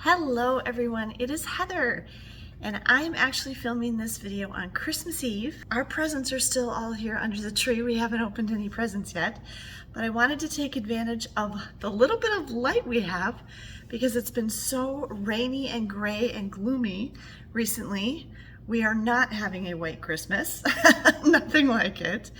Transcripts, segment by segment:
Hello everyone, it is Heather and I'm actually filming this video on Christmas Eve. Our presents are still all here under the tree. We haven't opened any presents yet, but I wanted to take advantage of the little bit of light we have because it's been so rainy and gray and gloomy recently. We are not having a white Christmas, nothing like it.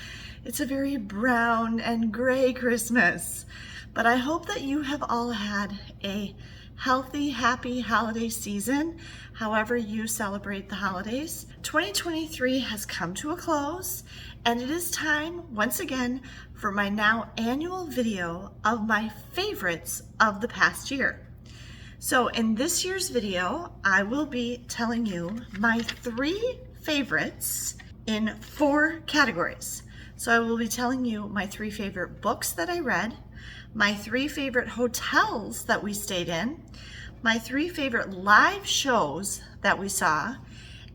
It's a very brown and gray Christmas, but I hope that you have all had a healthy, happy holiday season, however you celebrate the holidays. 2023 has come to a close, and it is time, once again, for my now annual video of my favorites of the past year. So in this year's video, I will be telling you my 3 favorites in 4 categories. So I will be telling you my 3 favorite books that I read, my 3 favorite hotels that we stayed in, my 3 favorite live shows that we saw,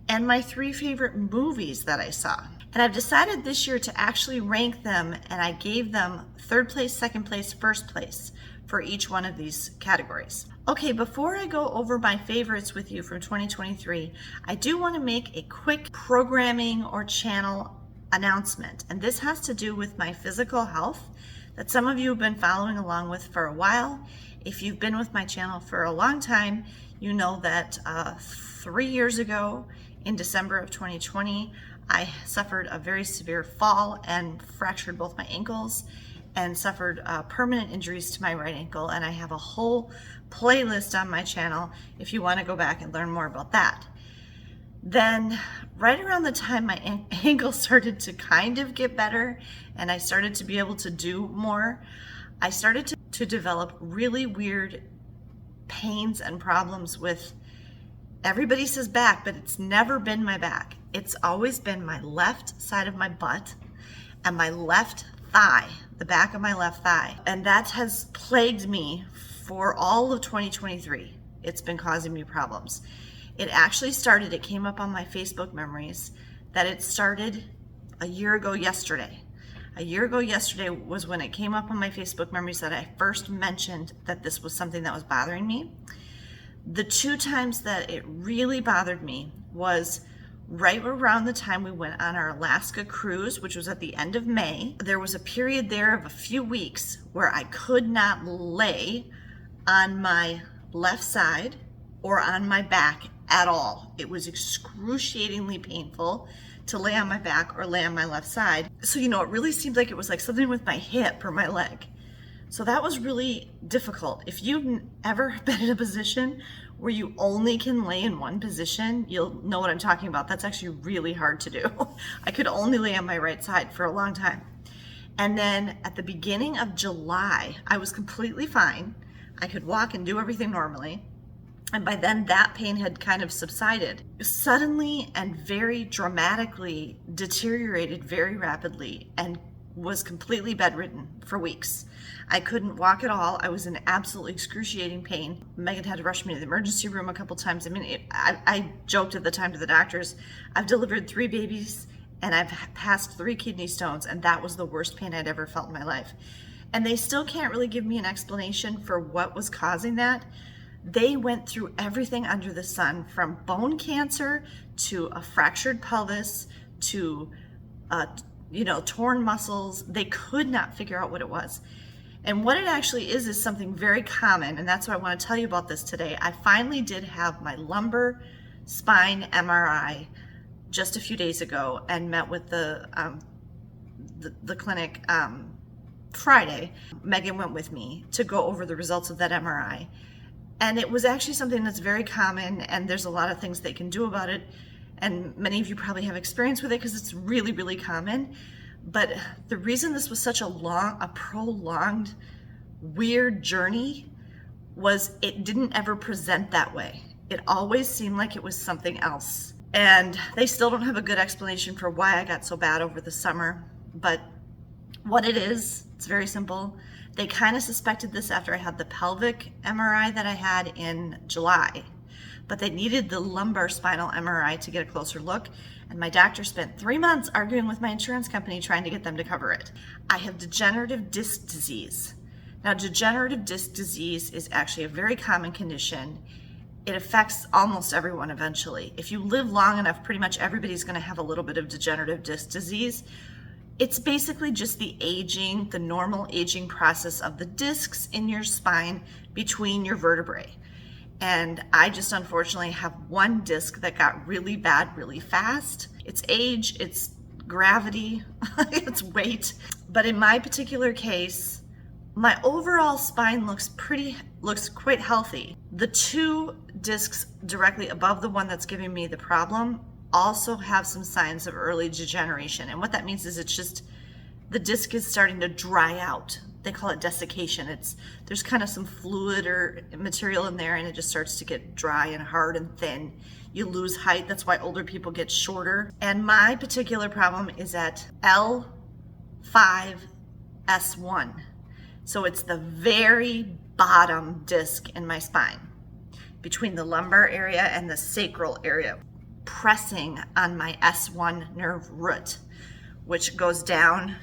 and my 3 favorite movies that I saw. And I've decided this year to actually rank them, and I gave them 3rd place, 2nd place, 1st place for each one of these categories. Okay, before I go over my favorites with you from 2023, I do want to make a quick programming or channel announcement, and this has to do with my physical health that some of you have been following along with for a while. If you've been with my channel for a long time, you know that 3 years ago in December of 2020, I suffered a very severe fall and fractured both my ankles and suffered permanent injuries to my right ankle, and I have a whole playlist on my channel if you want to go back and learn more about that. Then right around the time my ankle started to kind of get better and I started to be able to do more, I started to develop really weird pains and problems with, everybody says back, but it's never been my back. It's always been my left side of my butt and my left thigh, the back of my left thigh. And that has plagued me for all of 2023. It's been causing me problems. It actually started, it came up on my Facebook memories, that it started a year ago yesterday. A year ago yesterday was when it came up on my Facebook memories that I first mentioned that this was something that was bothering me. The 2 times that it really bothered me was right around the time we went on our Alaska cruise, which was at the end of May. There was a period there of a few weeks where I could not lay on my left side or on my back at all. It was excruciatingly painful to lay on my back or lay on my left side. So, it really seemed like it was like something with my hip or my leg. So that was really difficult. If you've ever been in a position where you only can lay in one position, you'll know what I'm talking about. That's actually really hard to do. I could only lay on my right side for a long time. And then at the beginning of July, I was completely fine. I could walk and do everything normally. And by then that pain had kind of subsided. Suddenly and very dramatically deteriorated very rapidly and was completely bedridden for weeks. I couldn't walk at all. I was in absolutely excruciating pain. Megan had to rush me to the emergency room a couple times. I joked at the time to the doctors, I've delivered 3 babies and I've passed 3 kidney stones, and that was the worst pain I'd ever felt in my life. And they still can't really give me an explanation for what was causing that. They went through everything under the sun, from bone cancer to a fractured pelvis to, torn muscles. They could not figure out what it was. And what it actually is something very common, and that's why I want to tell you about this today. I finally did have my lumbar spine MRI just a few days ago and met with the clinic Friday. Megan went with me to go over the results of that MRI. And it was actually something that's very common, and there's a lot of things they can do about it. And many of you probably have experience with it because it's really, really common. But the reason this was such a prolonged, weird journey was it didn't ever present that way. It always seemed like it was something else. And they still don't have a good explanation for why I got so bad over the summer. But what it is, it's very simple. They kind of suspected this after I had the pelvic MRI that I had in July, but they needed the lumbar spinal MRI to get a closer look, and my doctor spent 3 months arguing with my insurance company trying to get them to cover it. I have degenerative disc disease. Now, degenerative disc disease is actually a very common condition. it affects almost everyone eventually. If you live long enough, pretty much everybody's going to have a little bit of degenerative disc disease. It's basically just the aging, the normal aging process of the discs in your spine between your vertebrae. And I just unfortunately have one disc that got really bad really fast. It's age, it's gravity, it's weight. But in my particular case, my overall spine looks quite healthy. The two discs directly above the one that's giving me the problem also have some signs of early degeneration. And what that means is it's just the disc is starting to dry out. They call it desiccation. There's kind of some fluid or material in there, and it just starts to get dry and hard and thin. You lose height. That's why older people get shorter. And my particular problem is at L5S1. So it's the very bottom disc in my spine, between the lumbar area and the sacral area, pressing on my S1 nerve root, which goes down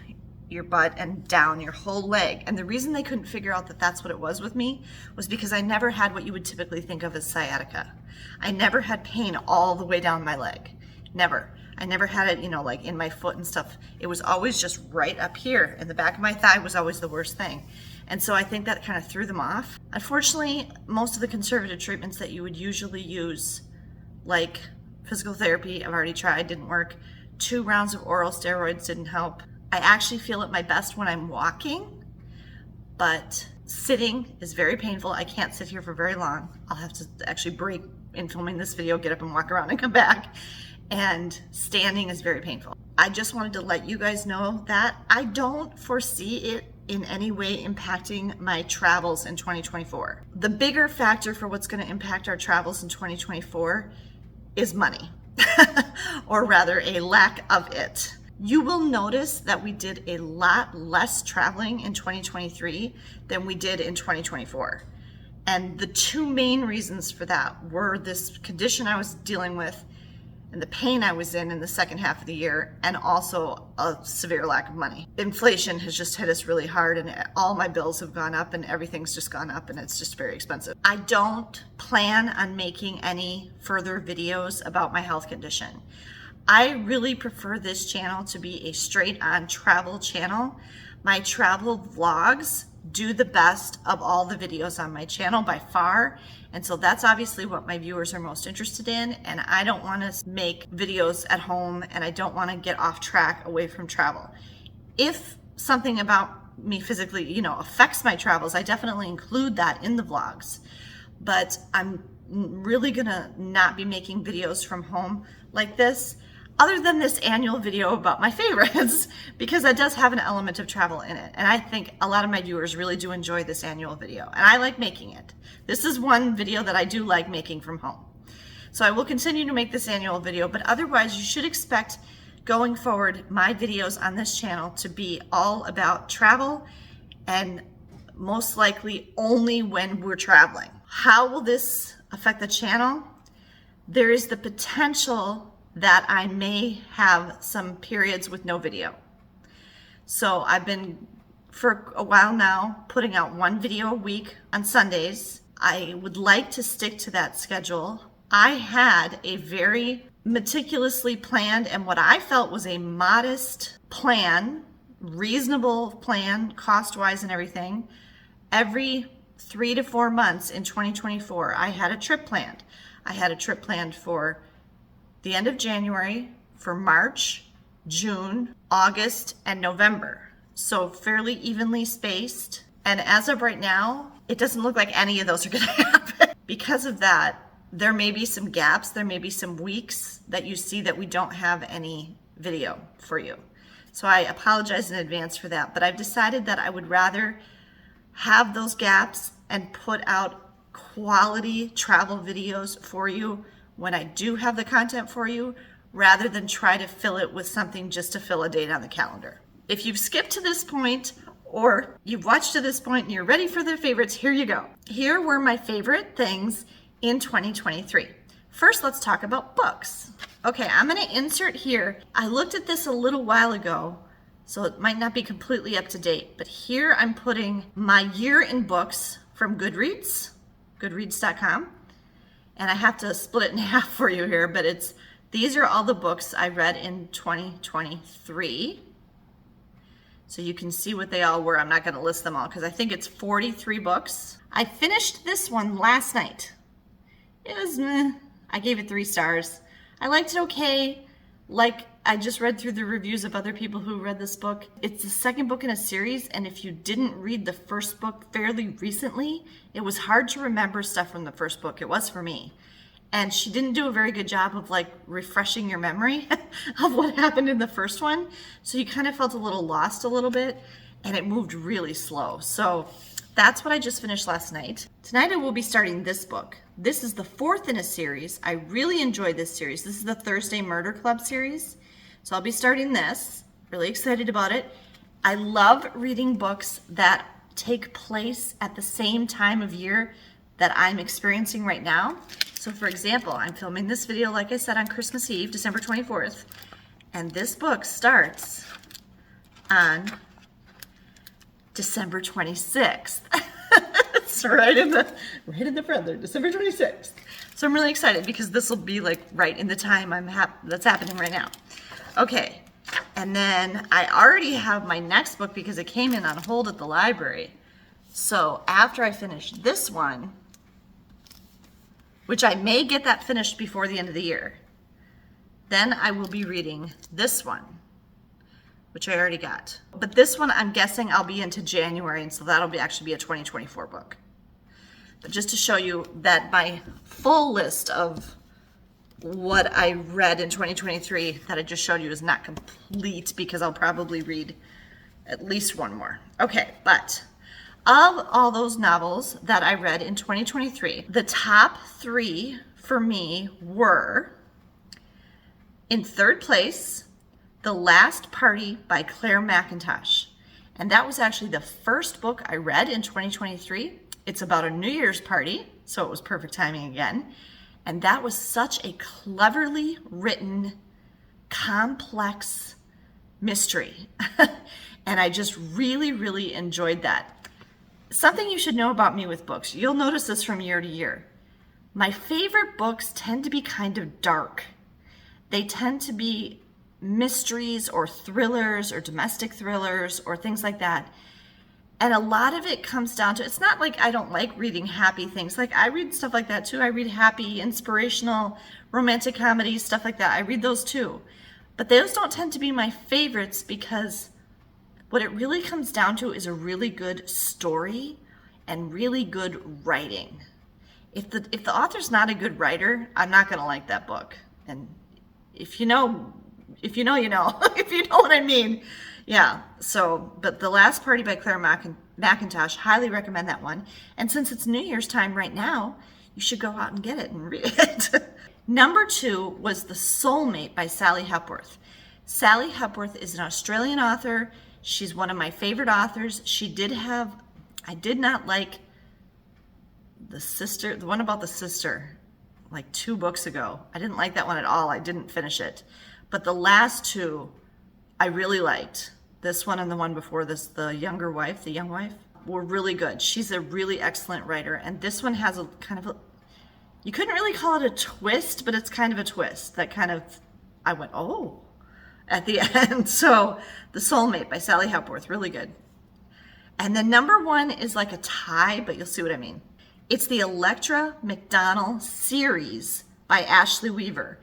your butt and down your whole leg. And the reason they couldn't figure out that that's what it was with me was because I never had what you would typically think of as sciatica. I never had pain all the way down my leg. Never. I never had it, like in my foot and stuff. It was always just right up here, and the back of my thigh was always the worst thing. And so I think that kind of threw them off. Unfortunately, most of the conservative treatments that you would usually use, like physical therapy, I've already tried, didn't work. 2 rounds of oral steroids didn't help. I actually feel at my best when I'm walking, but sitting is very painful. I can't sit here for very long. I'll have to actually break in filming this video, get up and walk around and come back. And standing is very painful. I just wanted to let you guys know that I don't foresee it in any way impacting my travels in 2024. The bigger factor for what's going to impact our travels in 2024 is money, or rather a lack of it. You will notice that we did a lot less traveling in 2023 than we did in 2024. And the 2 main reasons for that were this condition I was dealing with and the pain I was in the second half of the year, and also a severe lack of money. Inflation has just hit us really hard, and all my bills have gone up, and everything's just gone up, and it's just very expensive. I don't plan on making any further videos about my health condition. I really prefer this channel to be a straight-on travel channel. My travel vlogs do the best of all the videos on my channel by far, and so that's obviously what my viewers are most interested in, and I don't want to make videos at home, and I don't want to get off track away from travel. If something about me physically, affects my travels, I definitely include that in the vlogs, but I'm really gonna not be making videos from home like this, other than this annual video about my favorites, because that does have an element of travel in it. And I think a lot of my viewers really do enjoy this annual video, and I like making it. This is one video that I do like making from home. So I will continue to make this annual video, but otherwise you should expect going forward my videos on this channel to be all about travel, and most likely only when we're traveling. How will this affect the channel? There is the potential that I may have some periods with no video. So I've been, for a while now, putting out 1 video a week on Sundays. I would like to stick to that schedule. I had a very meticulously planned, and what I felt was a modest plan, reasonable plan, cost-wise and everything. Every 3 to 4 months in 2024, I had a trip planned. I had a trip planned for the end of January, for March, June, August, and November. So fairly evenly spaced. And as of right now, it doesn't look like any of those are going to happen. Because of that, there may be some gaps, there may be some weeks that you see that we don't have any video for you. So I apologize in advance for that, but I've decided that I would rather have those gaps and put out quality travel videos for you when I do have the content for you, rather than try to fill it with something just to fill a date on the calendar. If you've skipped to this point, or you've watched to this point and you're ready for the favorites, here you go. Here were my favorite things in 2023. First, let's talk about books. Okay, I'm gonna insert here. I looked at this a little while ago, so it might not be completely up to date, but here I'm putting my year in books from Goodreads, goodreads.com. And I have to split it in half for you here, but these are all the books I read in 2023. So you can see what they all were. I'm not going to list them all because I think it's 43 books. I finished this one last night. It was meh. I gave it 3 stars. I liked it okay. Like, I just read through the reviews of other people who read this book. It's the second book in a series, and if you didn't read the first book fairly recently, it was hard to remember stuff from the first book. It was for me. And she didn't do a very good job of like refreshing your memory of what happened in the first one. So you kind of felt a little lost a little bit, and it moved really slow. So that's what I just finished last night. Tonight I will be starting this book. This is the 4th in a series. I really enjoy this series. This is the Thursday Murder Club series. So I'll be starting this. Really excited about it. I love reading books that take place at the same time of year that I'm experiencing right now. So for example, I'm filming this video, like I said, on Christmas Eve, December 24th, and this book starts on December 26th. It's right in the front there, December 26th. So I'm really excited because this will be like right in the time that's happening right now. Okay, and then I already have my next book because it came in on hold at the library. So after I finish this one, which I may get that finished before the end of the year, then I will be reading this one, which I already got. But this one, I'm guessing I'll be into January, and so that'll actually be a 2024 book. But just to show you that my full list of what I read in 2023 that I just showed you is not complete because I'll probably read at least one more. Okay, but of all those novels that I read in 2023, the top 3 for me were, in 3rd place, The Last Party by Claire Mackintosh. And that was actually the first book I read in 2023. It's about a New Year's party, so it was perfect timing again. And that was such a cleverly written, complex mystery. And I just really, really enjoyed that. Something you should know about me with books, you'll notice this from year to year. My favorite books tend to be kind of dark. They tend to be mysteries or thrillers or domestic thrillers or things like that. And a lot of it comes down to, it's not like I don't like reading happy things. Like I read stuff like that too. I read happy, inspirational, romantic comedies, stuff like that. I read those too. But those don't tend to be my favorites because what it really comes down to is a really good story and really good writing. If the author's not a good writer, I'm not going to like that book. And if you know, you know. If you know what I mean. Yeah. So, but The Last Party by Claire Mackintosh, highly recommend that one. And since it's New Year's time right now, you should go out and get it and read it. Number 2 was The Soulmate by Sally Hepworth. Sally Hepworth is an Australian author. She's one of my favorite authors. I did not like the one about the sister, like 2 books ago. I didn't like that one at all. I didn't finish it. But the last 2, I really liked. This one and the one before this, the young wife, were really good. She's a really excellent writer. And this one has a kind of you couldn't really call it a twist, but it's kind of a twist that kind of, I went, oh, at the end. So The Soulmate by Sally Hepworth, really good. And then number 1 is like a tie, but you'll see what I mean. It's the Electra McDonald series by Ashley Weaver.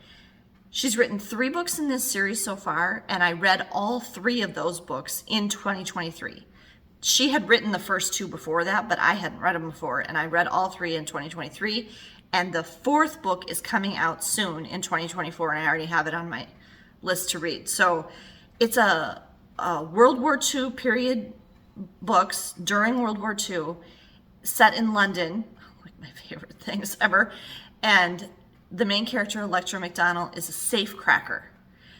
She's written 3 books in this series so far, and I read all 3 of those books in 2023. She had written the first 2 before that, but I hadn't read them before, and I read all 3 in 2023. And the 4th book is coming out soon in 2024, and I already have it on my list to read. So it's a World War II period books during World War II, set in London, like my favorite things ever. And the main character, Electra McDonald, is a safecracker.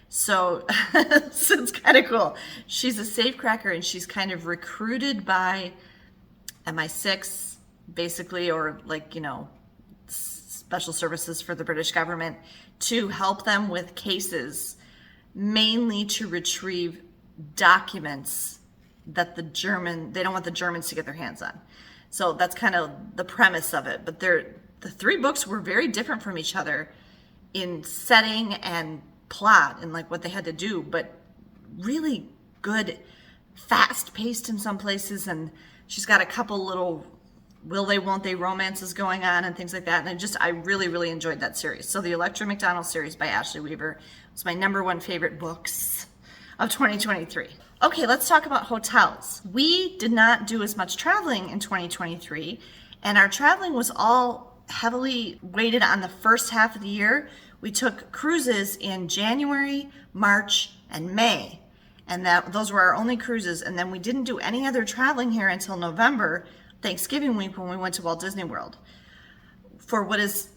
So it's kind of cool. She's a safecracker, and she's kind of recruited by MI6, basically, or like, you know, special services for the British government, to help them with cases, mainly to retrieve documents that they don't want the Germans to get their hands on. So that's kind of the premise of it. But the the three books were very different from each other in setting and plot and like what they had to do, but really good, fast paced in some places. And she's got a couple little will they, won't they romances going on and things like that. And I really, really enjoyed that series. So the Electra McDonald series by Ashley Weaver was my #1 favorite books of 2023. Okay, let's talk about hotels. We did not do as much traveling in 2023, and our traveling was all heavily weighted on the first half of the year. We took cruises in January, March, and May, and those were our only cruises. And then we didn't do any other traveling here until November, Thanksgiving week, when we went to Walt Disney World for what is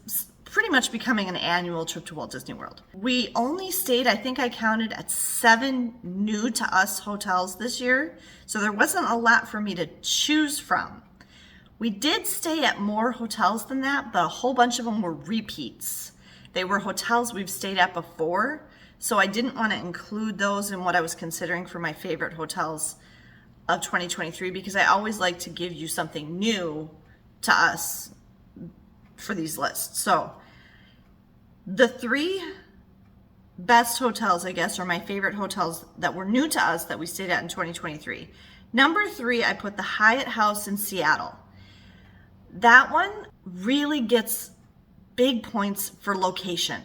pretty much becoming an annual trip to Walt Disney World. We only stayed, I think I counted, at 7 new to us hotels this year, so there wasn't a lot for me to choose from. We did stay at more hotels than that, but a whole bunch of them were repeats. They were hotels we've stayed at before, so I didn't want to include those in what I was considering for my favorite hotels of 2023, because I always like to give you something new to us for these lists. So the 3 best hotels, I guess, are my favorite hotels that were new to us that we stayed at in 2023. #3, I put the Hyatt House in Seattle. That one really gets big points for location.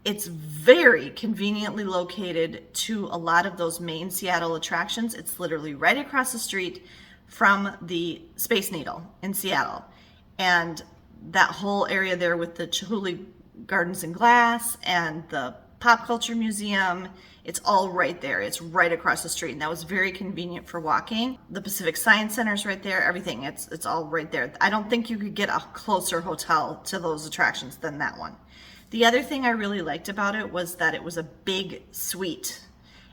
It's very conveniently located to a lot of those main Seattle attractions. It's literally right across the street from the Space Needle in Seattle. And that whole area there with the Chihuly Gardens and Glass and the Pop Culture Museum, it's all right there. It's right across the street, and that was very convenient for walking. The Pacific Science Center's right there, everything, it's all right there. I don't think you could get a closer hotel to those attractions than that one. The other thing I really liked about it was that it was a big suite,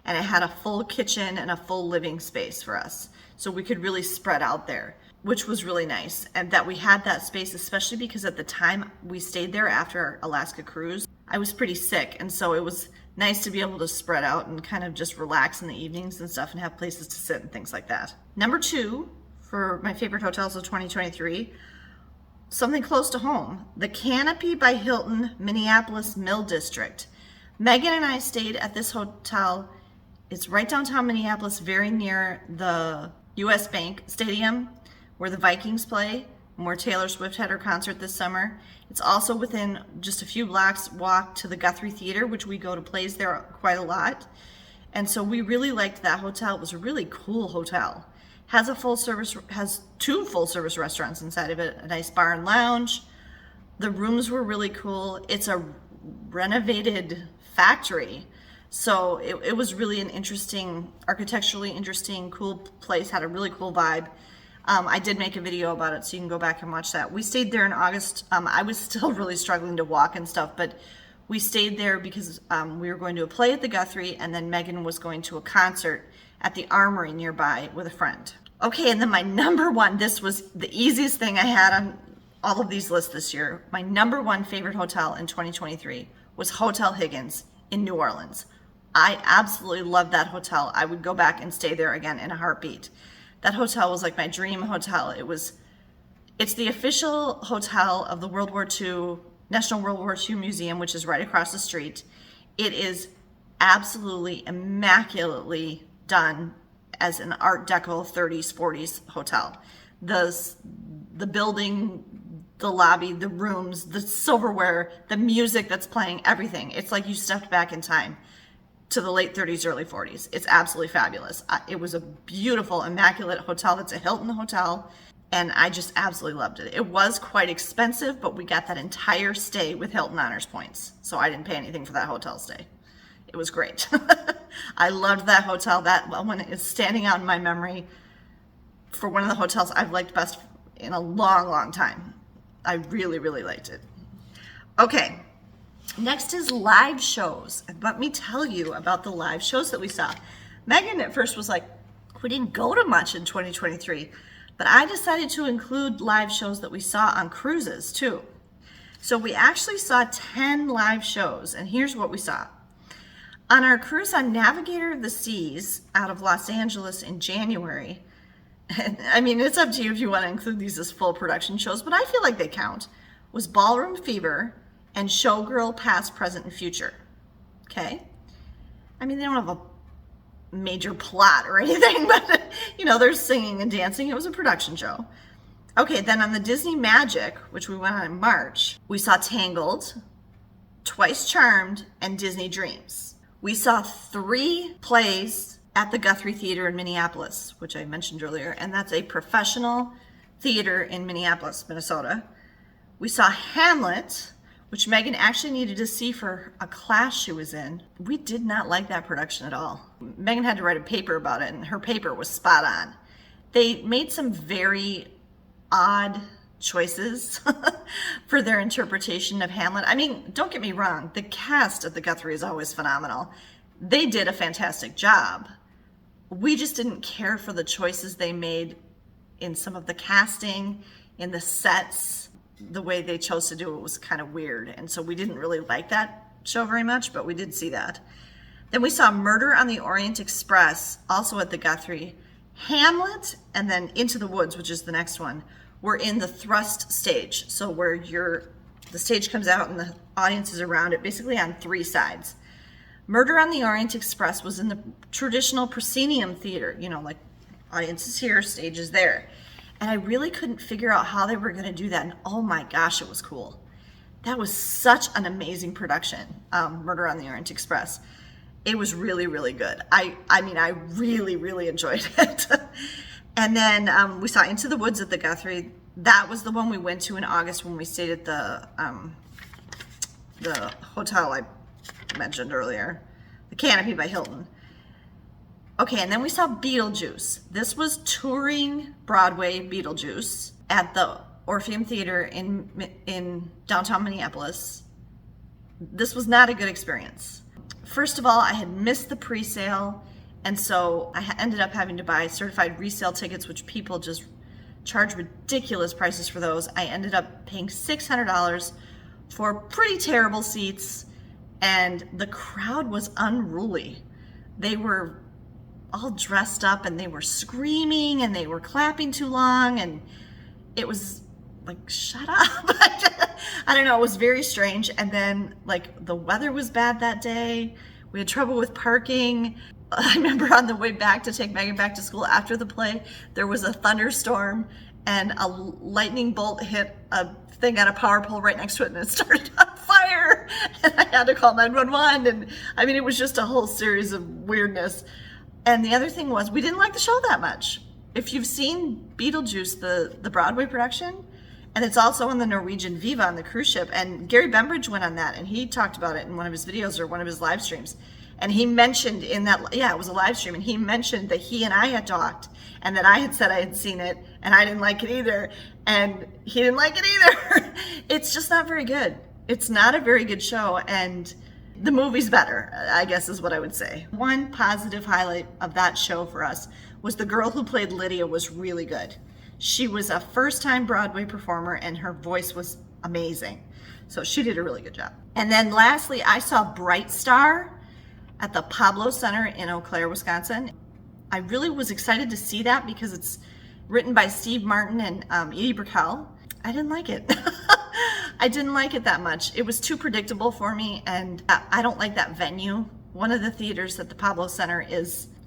and it had a full kitchen and a full living space for us. So we could really spread out there, which was really nice. And that we had that space, especially because at the time we stayed there after our Alaska cruise, I was pretty sick. And so it was nice to be able to spread out and kind of just relax in the evenings and stuff and have places to sit and things like that. #2 for my favorite hotels of 2023, something close to home, the Canopy by Hilton Minneapolis Mill District. Megan and I stayed at this hotel. It's right downtown Minneapolis, very near the US Bank Stadium where the Vikings play and where Taylor Swift had her concert this summer. It's also within just a few blocks walk to the Guthrie Theater, which we go to plays there quite a lot. And so we really liked that hotel. It was a really cool hotel. Has 2 full service restaurants inside of it, a nice bar and lounge. The rooms were really cool. It's a renovated factory. So it was really an interesting, architecturally interesting, cool place, had a really cool vibe. I did make a video about it, so you can go back and watch that. We stayed there in August. I was still really struggling to walk and stuff, but we stayed there because we were going to a play at the Guthrie, and then Megan was going to a concert at the Armory nearby with a friend. Okay, and then my #1, this was the easiest thing I had on all of these lists this year. My #1 favorite hotel in 2023 was Hotel Higgins in New Orleans. I absolutely loved that hotel. I would go back and stay there again in a heartbeat. That hotel was like my dream hotel. It's the official hotel of the National World War II Museum, which is right across the street. It is absolutely immaculately done as an Art Deco 30s, 40s hotel. The building, the lobby, the rooms, the silverware, the music that's playing, everything. It's like you stepped back in time to the late 30s, early 40s. It's absolutely fabulous. It was a beautiful, immaculate hotel. It's a Hilton hotel, and I just absolutely loved it. It was quite expensive, but we got that entire stay with Hilton Honors Points, so I didn't pay anything for that hotel stay. It was great. I loved that hotel. That one is standing out in my memory for one of the hotels I've liked best in a long, long time. I really, really liked it. Okay. Next is live shows. Let me tell you about the live shows that we saw. Megan at first was like, we didn't go to much in 2023, but I decided to include live shows that we saw on cruises too. So we actually saw 10 live shows, and here's what we saw. On our cruise on Navigator of the Seas out of Los Angeles in January, and I mean, it's up to you if you want to include these as full production shows, but I feel like they count. was Ballroom Fever and Showgirl Past, Present, and Future. Okay? I mean, they don't have a major plot or anything, but, you know, there's singing and dancing. It was a production show. Okay, then on the Disney Magic, which we went on in March, we saw Tangled, Twice Charmed, and Disney Dreams. We saw 3 plays at the Guthrie Theater in Minneapolis, which I mentioned earlier, and that's a professional theater in Minneapolis, Minnesota. We saw Hamlet, which Megan actually needed to see for a class she was in. We did not like that production at all. Megan had to write a paper about it, and her paper was spot on. They made some very odd choices for their interpretation of Hamlet. I mean, don't get me wrong, the cast at the Guthrie is always phenomenal. They did a fantastic job. We just didn't care for the choices they made in some of the casting, in the sets. The way they chose to do it was kind of weird, and so we didn't really like that show very much, but we did see that. Then we saw Murder on the Orient Express, also at the Guthrie. Hamlet, and then Into the Woods, which is the next one, were in the thrust stage, so where the stage comes out and the audience is around it, basically on 3 sides. Murder on the Orient Express was in the traditional proscenium theater, you know, like audience is here, stage is there. And I really couldn't figure out how they were going to do that. And oh my gosh, it was cool. That was such an amazing production, Murder on the Orient Express. It was really, really good. I mean, I really, really enjoyed it. And then we saw Into the Woods at the Guthrie. That was the one we went to in August when we stayed at the hotel I mentioned earlier, the Canopy by Hilton. Okay, and then we saw Beetlejuice. This was touring Broadway Beetlejuice at the Orpheum Theater in downtown Minneapolis. This was not a good experience. First of all, I had missed the pre-sale, and so I ended up having to buy certified resale tickets, which people just charge ridiculous prices for those. I ended up paying $600 for pretty terrible seats, and the crowd was unruly. They were all dressed up and they were screaming and they were clapping too long, and it was like, shut up. I don't know, it was very strange. And then like the weather was bad that day. We had trouble with parking. I remember on the way back to take Megan back to school after the play, there was a thunderstorm and a lightning bolt hit a thing on a power pole right next to it and it started on fire. And I had to call 911. And I mean, it was just a whole series of weirdness. And the other thing was, we didn't like the show that much. If you've seen Beetlejuice, the Broadway production, and it's also on the Norwegian Viva on the cruise ship, and Gary Bembridge went on that, and he talked about it in one of his videos or one of his live streams. And he mentioned in that, yeah, it was a live stream, and he mentioned that he and I had talked, and that I had said I had seen it, and I didn't like it either, and he didn't like it either. It's just not very good. It's not a very good show, and the movie's better, I guess is what I would say. One positive highlight of that show for us was the girl who played Lydia was really good. She was a first-time Broadway performer and her voice was amazing. So she did a really good job. And then lastly, I saw Bright Star at the Pablo Center in Eau Claire, Wisconsin. I really was excited to see that because it's written by Steve Martin and Edie Brickell. I didn't like it. I didn't like it that much. It was too predictable for me, and I don't like that venue. One of the theaters at the Pablo Center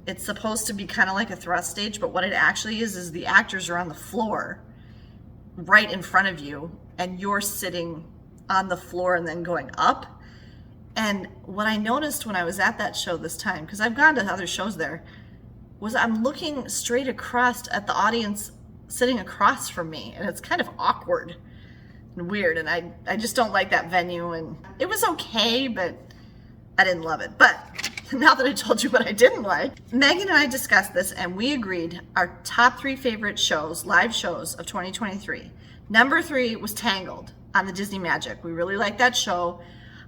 it's supposed to be kind of like a thrust stage, but what it actually is the actors are on the floor right in front of you, and you're sitting on the floor and then going up. And what I noticed when I was at that show this time, because I've gone to other shows there, was I'm looking straight across at the audience sitting across from me, and it's kind of awkward and weird, and I just don't like that venue. And it was okay, but I didn't love it. But now that I told you what I didn't like, Megan and I discussed this, and we agreed our top 3 favorite shows, live shows of 2023. Number 3 was Tangled on the Disney Magic. We really like that show.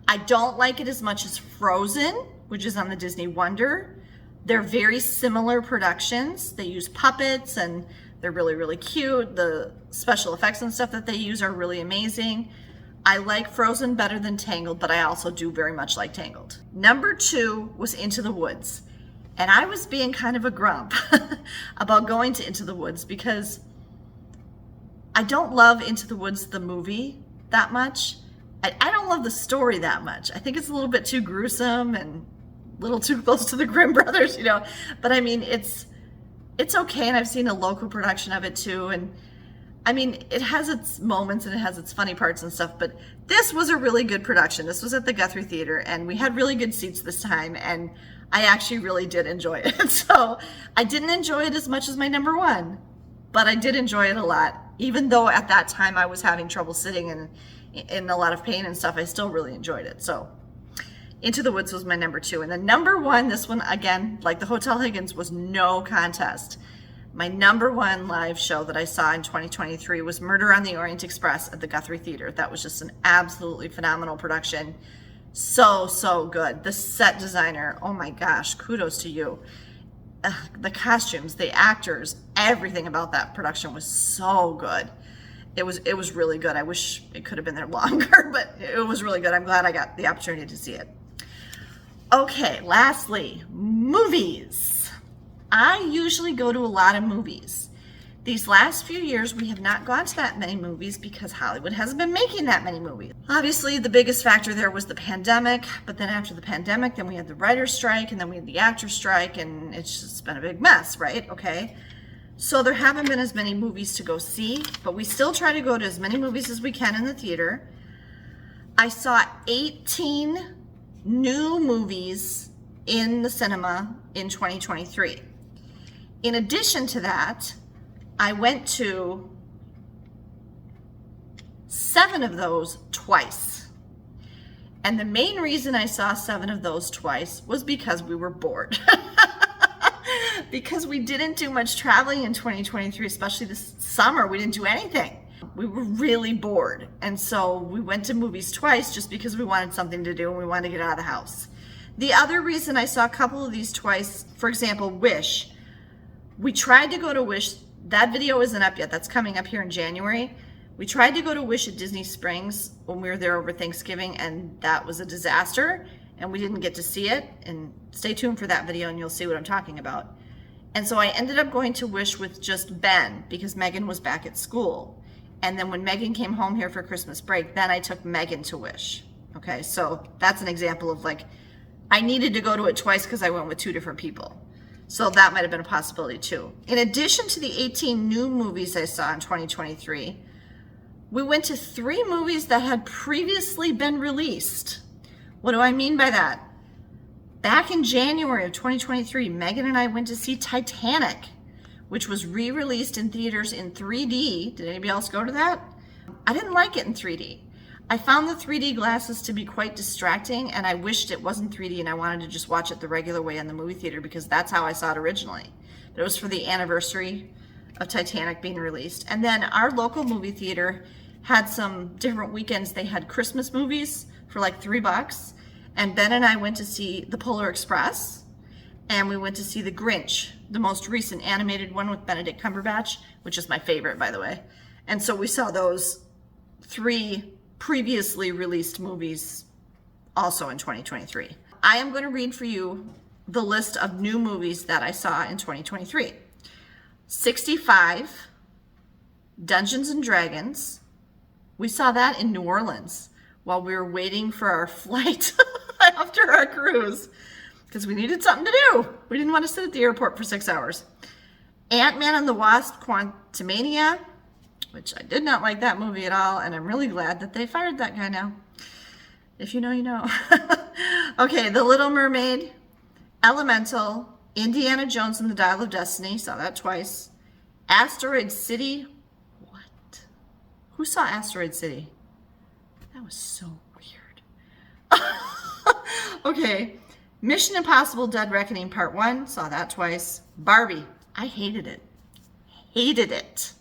I don't like it as much as Frozen, which is on the Disney Wonder. They're very similar productions. They use puppets and they're really, really cute. The special effects and stuff that they use are really amazing. I like Frozen better than Tangled, but I also do very much like Tangled. Number 2 was Into the Woods. And I was being kind of a grump about going to Into the Woods because I don't love Into the Woods, the movie. that much. I don't love the story that much. I think it's a little bit too gruesome and a little too close to the Grimm brothers, you know. But I mean, it's okay, and I've seen a local production of it too, and I mean, it has its moments and it has its funny parts and stuff, but this was a really good production. This was at the Guthrie Theater, and we had really good seats this time, and I actually really did enjoy it. So I didn't enjoy it as much as my number one, but I did enjoy it a lot. Even though at that time I was having trouble sitting and in a lot of pain and stuff, I still really enjoyed it. So Into the Woods was my number two. And then number one, this one, again, like the Hotel Higgins, was no contest. My number one live show that I saw in 2023 was Murder on the Orient Express at the Guthrie Theater. That was just an absolutely phenomenal production. So good. The set designer, oh my gosh, kudos to you. The costumes, the actors, everything about that production was so good. It was really good. I wish it could have been there longer, but it was really good. I'm glad I got the opportunity to see it. Okay, lastly, movies. I usually go to a lot of movies. These last few years, we have not gone to that many movies because Hollywood hasn't been making that many movies. Obviously, the biggest factor there was the pandemic, but then after the pandemic, then we had the writer's strike, and then we had the actor's strike, and it's just been a big mess, right? Okay. So there haven't been as many movies to go see, but we still try to go to as many movies as we can in the theater. I saw 18 new movies in the cinema in 2023. In addition to that, I went to 7 of those twice. And the main reason I saw 7 of those twice was because we were bored. Because we didn't do much traveling in 2023, especially this summer. We didn't do anything. We were really bored. And so we went to movies twice just because we wanted something to do and we wanted to get out of the house. The other reason I saw a couple of these twice, for example, Wish. We tried to go to Wish. That video isn't up yet. That's coming up here in January. We tried to go to Wish at Disney Springs when we were there over Thanksgiving, and that was a disaster, and we didn't get to see it. And stay tuned for that video and you'll see what I'm talking about. And so I ended up going to Wish with just Ben because Megan was back at school. And then when Megan came home here for Christmas break, then I took Megan to Wish. Okay, so that's an example of like, I needed to go to it twice because I went with 2 different people. So that might have been a possibility too. In addition to the 18 new movies I saw in 2023, we went to 3 movies that had previously been released. What do I mean by that? Back in January of 2023, Megan and I went to see Titanic, which was re-released in theaters in 3D. Did anybody else go to that? I didn't like it in 3D. I found the 3D glasses to be quite distracting, and I wished it wasn't 3D and I wanted to just watch it the regular way in the movie theater because that's how I saw it originally. But it was for the anniversary of Titanic being released. And then our local movie theater had some different weekends. They had Christmas movies for like $3. And Ben and I went to see The Polar Express, and we went to see The Grinch, the most recent animated one with Benedict Cumberbatch, which is my favorite, by the way. And so we saw those 3 previously released movies also in 2023. I am going to read for you the list of new movies that I saw in 2023. 65, Dungeons and Dragons. We saw that in New Orleans while we were waiting for our flight after our cruise because we needed something to do. We didn't want to sit at the airport for 6 hours. Ant-Man and the Wasp: Quantumania, which I did not like that movie at all, and I'm really glad that they fired that guy now. If you know, you know. Okay, The Little Mermaid, Elemental, Indiana Jones and the Dial of Destiny, saw that twice. Asteroid City, what? Who saw Asteroid City? That was so weird. Okay, Mission Impossible Dead Reckoning Part 1, saw that twice. Barbie, I hated it. Hated it.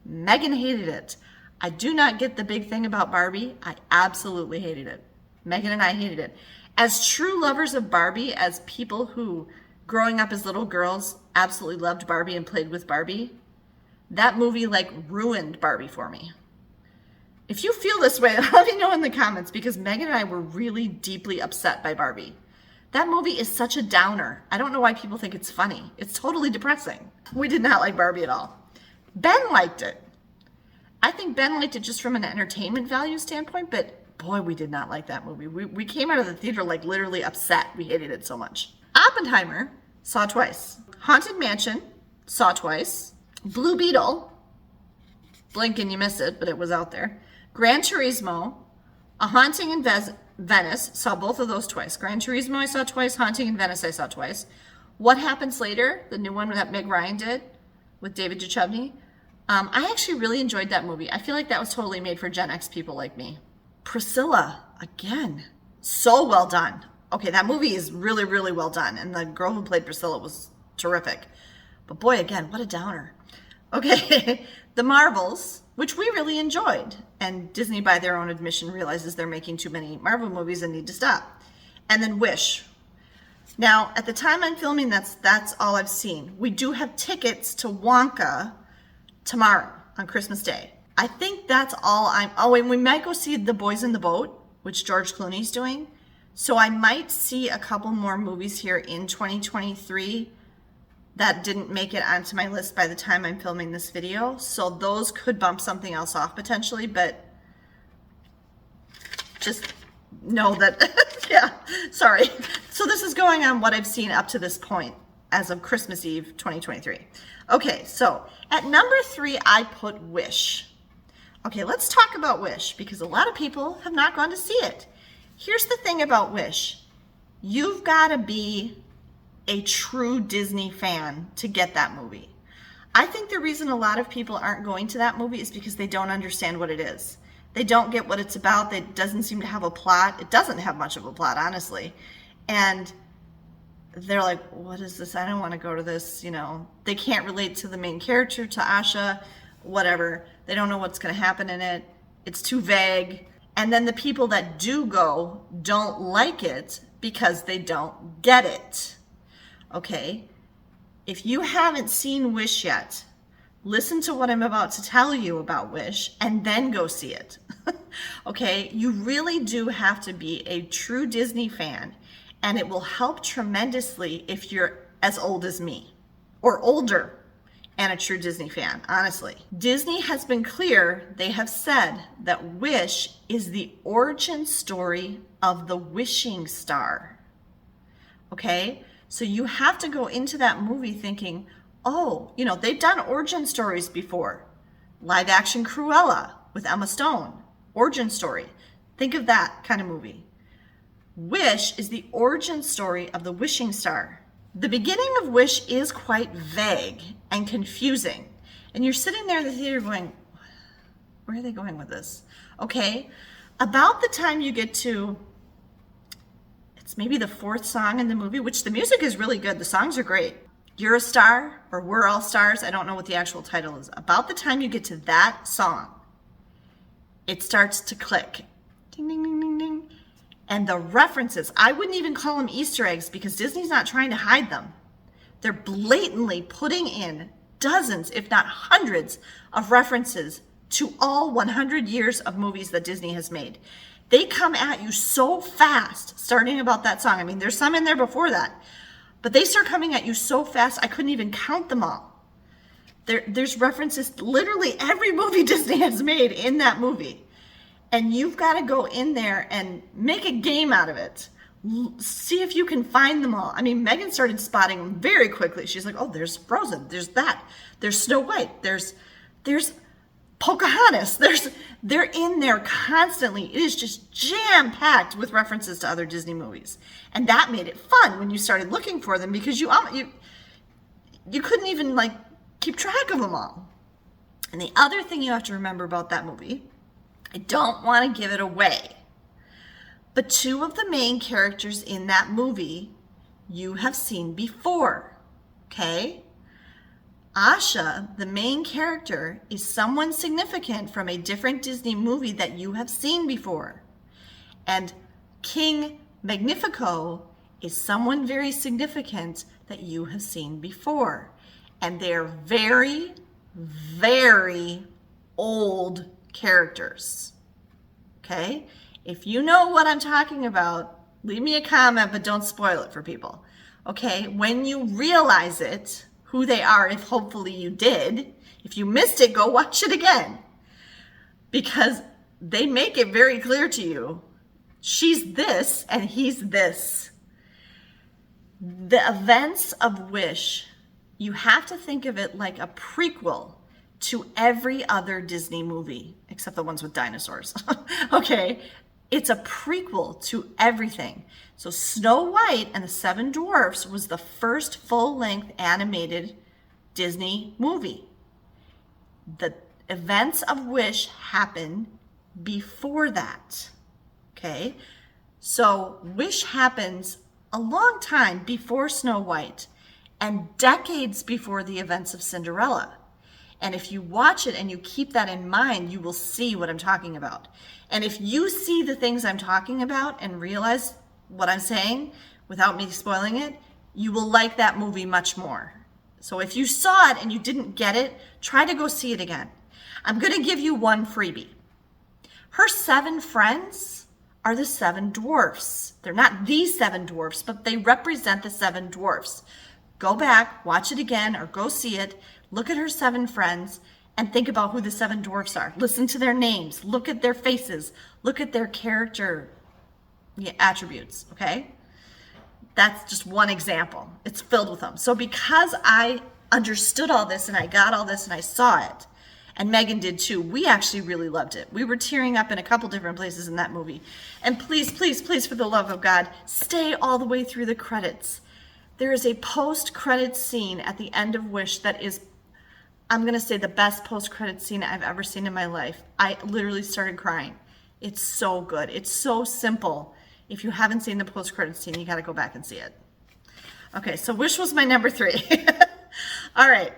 Megan hated it. I do not get the big thing about Barbie. I absolutely hated it. Megan and I hated it. As true lovers of Barbie, as people who, growing up as little girls, absolutely loved Barbie and played with Barbie, that movie like ruined Barbie for me. If you feel this way, let me know in the comments because Megan and I were really deeply upset by Barbie. That movie is such a downer. I don't know why people think it's funny. It's totally depressing. We did not like Barbie at all. Ben liked it. I think Ben liked it just from an entertainment value standpoint, but boy, we did not like that movie. We came out of the theater like literally upset. We hated it so much. Oppenheimer, saw twice. Haunted Mansion, saw twice. Blue Beetle, blink and you miss it, but it was out there. Gran Turismo, A Haunting in Venice, saw both of those twice. Gran Turismo I saw twice, Haunting in Venice I saw twice. What Happens Later, the new one that Meg Ryan did with David Duchovny. I actually really enjoyed that movie. I feel like that was totally made for Gen X people like me. Priscilla, again, so well done. Okay, that movie is really, really well done. And the girl who played Priscilla was terrific. But boy, again, what a downer. Okay, The Marvels, which we really enjoyed. And Disney, by their own admission, realizes they're making too many Marvel movies and need to stop. And then Wish. Now, at the time I'm filming, that's all I've seen. We do have tickets to Wonka tomorrow on Christmas Day. I think that's all and we might go see The Boys in the Boat, which George Clooney's doing. So I might see a couple more movies here in 2023 that didn't make it onto my list by the time I'm filming this video. So those could bump something else off potentially, but just know that, yeah, sorry. So this is going on what I've seen up to this point as of Christmas Eve 2023. Okay, so at number 3, I put Wish. Okay, let's talk about Wish because a lot of people have not gone to see it. Here's the thing about Wish. You've got to be a true Disney fan to get that movie. I think the reason a lot of people aren't going to that movie is because they don't understand what it is. They don't get what it's about. It doesn't seem to have a plot. It doesn't have much of a plot, honestly. And they're like, what is this? I don't want to go to this. You know, they can't relate to the main character, to Asha, whatever. They don't know what's going to happen in it. It's too vague. And then the people that do go don't like it because they don't get it. Okay? If you haven't seen Wish yet, listen to what I'm about to tell you about Wish and then go see it. Okay? You really do have to be a true Disney fan, and it will help tremendously if you're as old as me or older and a true Disney fan, honestly. Disney has been clear. They have said that Wish is the origin story of the wishing star. Okay? So you have to go into that movie thinking, oh, you know, they've done origin stories before. Live action Cruella with Emma Stone. Origin story. Think of that kind of movie. Wish is the origin story of the wishing star. The beginning of Wish is quite vague and confusing. And you're sitting there in the theater going, where are they going with this? Okay, about the time you get to, it's maybe the 4th song in the movie, which the music is really good. The songs are great. You're a Star, or We're All Stars. I don't know what the actual title is. About the time you get to that song, it starts to click. Ding, ding, ding, ding, ding. And the references, I wouldn't even call them Easter eggs because Disney's not trying to hide them. They're blatantly putting in dozens, if not hundreds, of references to all 100 years of movies that Disney has made. They come at you so fast, starting about that song. I mean, there's some in there before that, but they start coming at you so fast, I couldn't even count them all. There's references to literally every movie Disney has made in that movie. And you've got to go in there and make a game out of it. See if you can find them all. I mean, Megan started spotting them very quickly. She's like, oh, there's Frozen. There's that. There's Snow White. There's Pocahontas. They're in there constantly. It is just jam-packed with references to other Disney movies. And that made it fun when you started looking for them because you couldn't even like keep track of them all. And the other thing you have to remember about that movie, I don't want to give it away, but 2 of the main characters in that movie you have seen before, okay? Asha, the main character, is someone significant from a different Disney movie that you have seen before. And King Magnifico is someone very significant that you have seen before. And they're very, very old characters. Okay? If you know what I'm talking about, leave me a comment, but don't spoil it for people. Okay? When you realize it, who they are, if hopefully you did, if you missed it, go watch it again. because they make it very clear to you, she's this and he's this. The events of Wish, you have to think of it like a prequel to every other Disney movie, except the ones with dinosaurs. Okay? It's a prequel to everything. So Snow White and the Seven Dwarfs was the first full-length animated Disney movie. The events of Wish happen before that. Okay? So Wish happens a long time before Snow White and decades before the events of Cinderella. And if you watch it and you keep that in mind, you will see what I'm talking about. And if you see the things I'm talking about and realize what I'm saying without me spoiling it, you will like that movie much more. So if you saw it and you didn't get it, try to go see it again. I'm going to give you one freebie. Her 7 friends are the 7 dwarfs. They're not the 7 dwarfs, but they represent the 7 dwarfs. Go back, watch it again, or go see it. Look at her 7 friends and think about who the 7 dwarfs are. Listen to their names. Look at their faces. Look at their character attributes, okay? That's just one example. It's filled with them. So because I understood all this and I got all this and I saw it, and Megan did too, we actually really loved it. We were tearing up in a couple different places in that movie. And please, please, please, for the love of God, stay all the way through the credits. There is a post-credits scene at the end of Wish that is, I'm going to say, the best post-credits scene I've ever seen in my life. I literally started crying. It's so good. It's so simple. If you haven't seen the post-credits scene, you got to go back and see it. Okay, so Wish was my number 3. All right.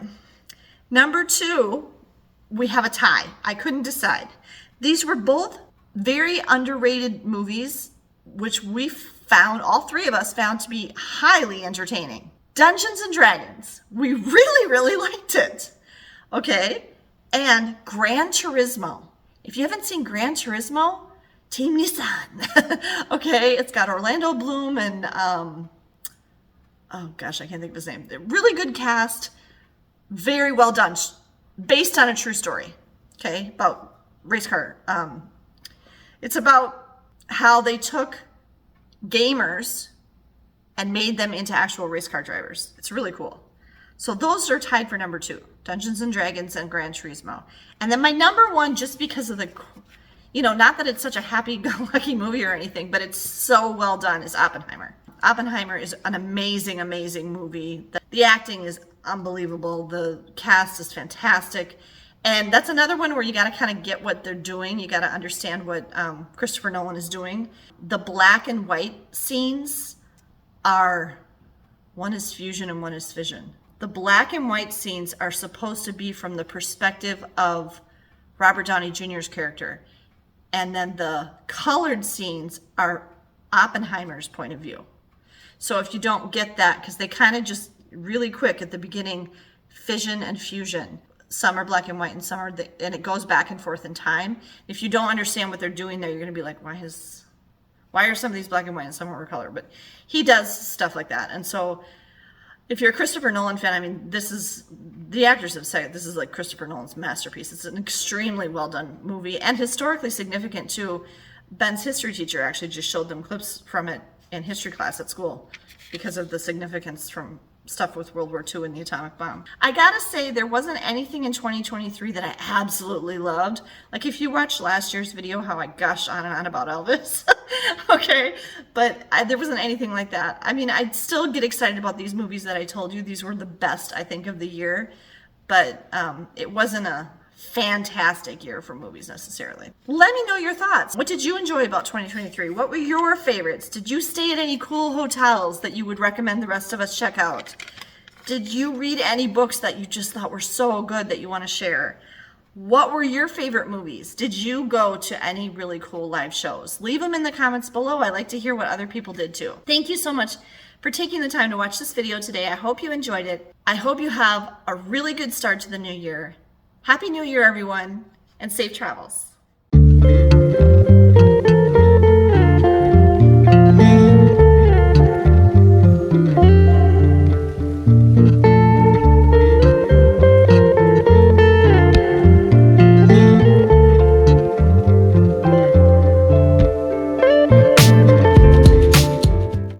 Number 2, we have a tie. I couldn't decide. These were both very underrated movies, which we found, all 3 of us found to be highly entertaining. Dungeons and Dragons. We really, really liked it. Okay? And Gran Turismo. If you haven't seen Gran Turismo, Team Nissan. Okay? It's got Orlando Bloom and, oh gosh, I can't think of his name. Really good cast. Very well done. Based on a true story. Okay? About race car. It's about how they took gamers and made them into actual race car drivers. It's really cool. So those are tied for number 2, Dungeons and Dragons and Gran Turismo. And then my number 1, just because of the, not that it's such a happy-go-lucky movie or anything, but it's so well done, is Oppenheimer. Oppenheimer is an amazing, amazing movie. The acting is unbelievable. The cast is fantastic. And that's another one where you got to kind of get what they're doing. You got to understand what Christopher Nolan is doing. The black and white scenes are, one is fusion and one is fission. The black and white scenes are supposed to be from the perspective of Robert Downey Jr.'s character. And then the colored scenes are Oppenheimer's point of view. So if you don't get that, because they kind of just really quick at the beginning, fission and fusion. Some are black and white and some are, and it goes back and forth in time. If you don't understand what they're doing there, you're going to be like, why are some of these black and white and some are color? But he does stuff like that. And so if you're a Christopher Nolan fan, I mean, the actors have said this is like Christopher Nolan's masterpiece. It's an extremely well done movie and historically significant too. Ben's history teacher actually just showed them clips from it in history class at school because of the significance from stuff with World War II and the atomic bomb. I gotta say, there wasn't anything in 2023 that I absolutely loved. Like if you watched last year's video, how I gushed on and on about Elvis, okay? But there wasn't anything like that. I mean, I'd still get excited about these movies that I told you. These were the best, I think, of the year. But it wasn't a fantastic year for movies necessarily. Let me know your thoughts. What did you enjoy about 2023? What were your favorites? Did you stay at any cool hotels that you would recommend the rest of us check out? Did you read any books that you just thought were so good that you want to share? What were your favorite movies? Did you go to any really cool live shows? Leave them in the comments below. I like to hear what other people did too. Thank you so much for taking the time to watch this video today. I hope you enjoyed it. I hope you have a really good start to the new year. Happy New Year, everyone, and safe travels.